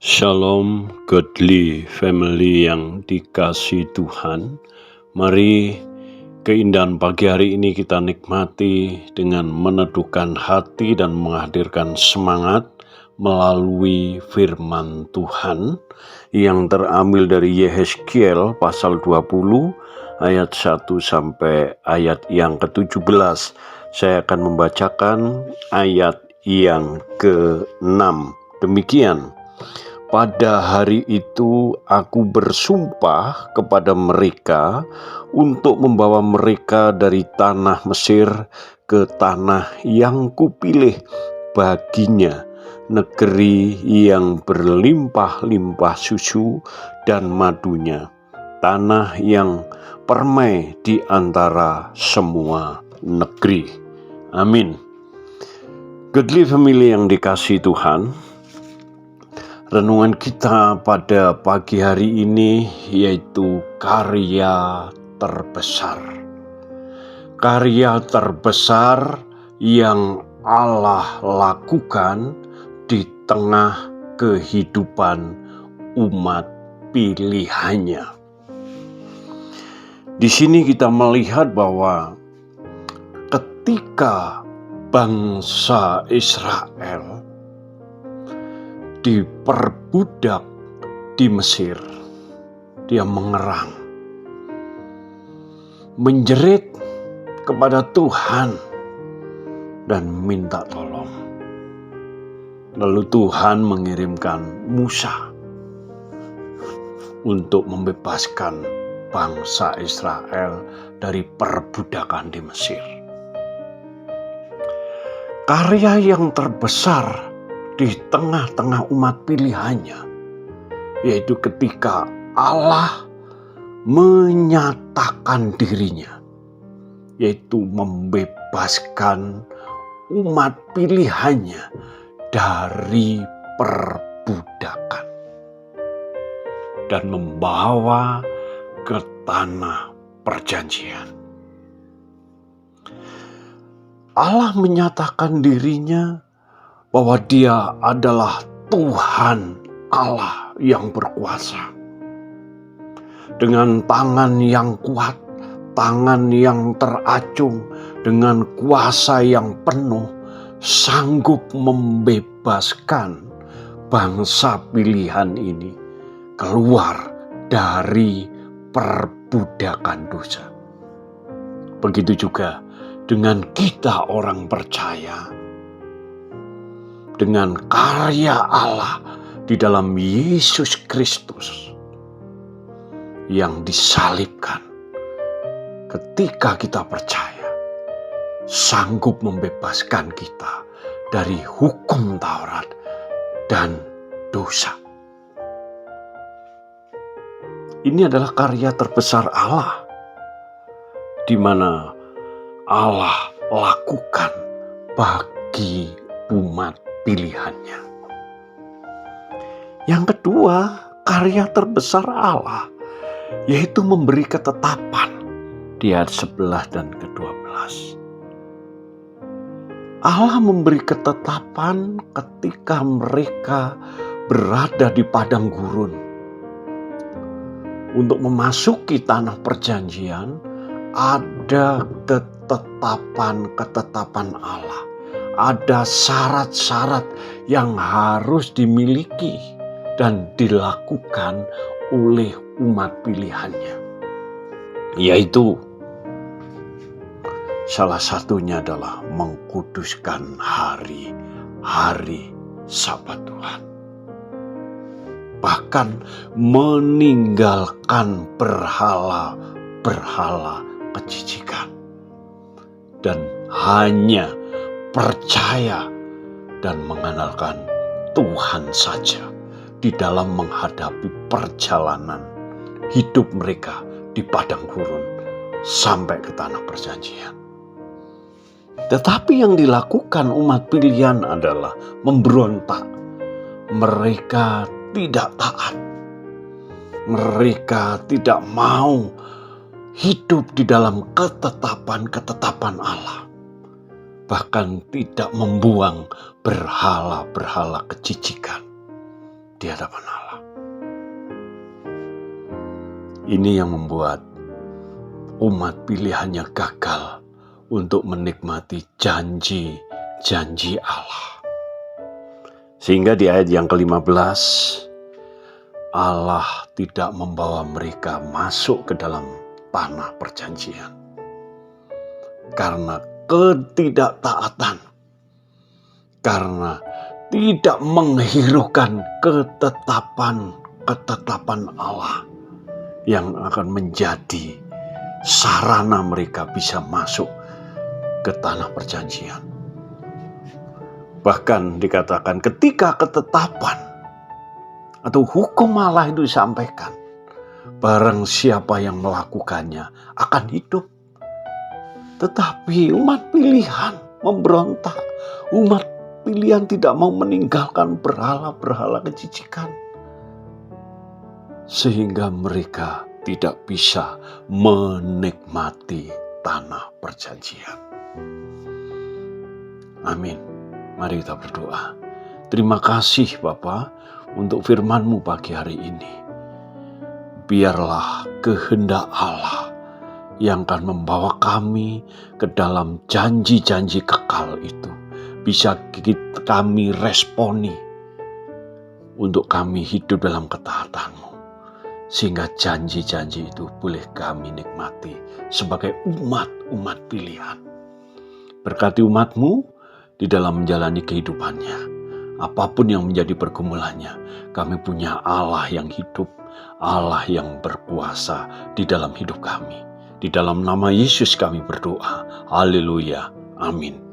Shalom, godly family yang dikasihi Tuhan. Mari keindahan pagi hari ini kita nikmati dengan meneduhkan hati dan menghadirkan semangat melalui firman Tuhan yang terambil dari Yehezkiel pasal 20 ayat 1 sampai ayat yang ke-17. Saya akan membacakan ayat yang ke-6. Demikian. Pada hari itu aku bersumpah kepada mereka untuk membawa mereka dari tanah Mesir ke tanah yang kupilih baginya, negeri yang berlimpah-limpah susu dan madunya, tanah yang permai di antara semua negeri. Amin. Godly family yang dikasihi Tuhan, renungan kita pada pagi hari ini yaitu karya terbesar. Karya terbesar yang Allah lakukan di tengah kehidupan umat pilihannya. Di sini kita melihat bahwa ketika bangsa Israel diperbudak di Mesir, dia mengerang, menjerit kepada Tuhan dan minta tolong. Lalu Tuhan mengirimkan Musa untuk membebaskan bangsa Israel dari perbudakan di Mesir. Karya yang terbesar di tengah-tengah umat pilihannya, yaitu ketika Allah menyatakan dirinya, yaitu membebaskan umat pilihannya dari perbudakan dan membawa ke tanah perjanjian. Allah menyatakan dirinya bahwa Dia adalah Tuhan Allah yang berkuasa. Dengan tangan yang kuat, tangan yang teracung, dengan kuasa yang penuh, sanggup membebaskan bangsa pilihan ini keluar dari perbudakan dosa. Begitu juga dengan kita orang percaya, dengan karya Allah di dalam Yesus Kristus yang disalibkan, ketika kita percaya, sanggup membebaskan kita dari hukum Taurat dan dosa. Ini adalah karya terbesar Allah, di mana Allah lakukan bagi umat pilihannya. Yang kedua, karya terbesar Allah yaitu memberi ketetapan di ayat 11 dan ke-12. Allah memberi ketetapan ketika mereka berada di padang gurun. Untuk memasuki tanah perjanjian, ada ketetapan Allah. Ada syarat-syarat yang harus dimiliki dan dilakukan oleh umat pilihannya. Yaitu salah satunya adalah mengkuduskan hari-hari Sabat Tuhan. Bahkan meninggalkan berhala-berhala kejijikan. Dan hanya percaya dan mengandalkan Tuhan saja di dalam menghadapi perjalanan hidup mereka di padang gurun sampai ke tanah perjanjian. Tetapi yang dilakukan umat pilihan adalah memberontak. Mereka tidak taat. Mereka tidak mau hidup di dalam ketetapan-ketetapan Allah. Bahkan tidak membuang berhala-berhala kejijikan. di hadapan Allah. Ini yang membuat umat pilihannya gagal untuk menikmati janji-janji Allah. Sehingga di ayat yang ke-15, Allah tidak membawa mereka masuk ke dalam tanah perjanjian. Karena ketidaktaatan, karena tidak menghiraukan ketetapan Allah yang akan menjadi sarana mereka bisa masuk ke tanah perjanjian. Bahkan dikatakan ketika ketetapan atau hukum Allah itu disampaikan, barang siapa yang melakukannya akan hidup. Tetapi umat pilihan memberontak. Umat pilihan tidak mau meninggalkan berhala-berhala kejijikan. Sehingga mereka tidak bisa menikmati tanah perjanjian. Amin. Mari kita berdoa. Terima kasih Bapa untuk firman-Mu pagi hari ini. Biarlah kehendak Allah yang akan membawa kami ke dalam janji-janji kekal itu bisa kami responi untuk kami hidup dalam ketaatan-Mu. Sehingga janji-janji itu boleh kami nikmati sebagai umat pilihan. Berkati umat-Mu di dalam menjalani kehidupannya. Apapun yang menjadi pergumulannya, kami punya Allah yang hidup, Allah yang berkuasa di dalam hidup kami. Di dalam nama Yesus kami berdoa. Haleluya. Amin.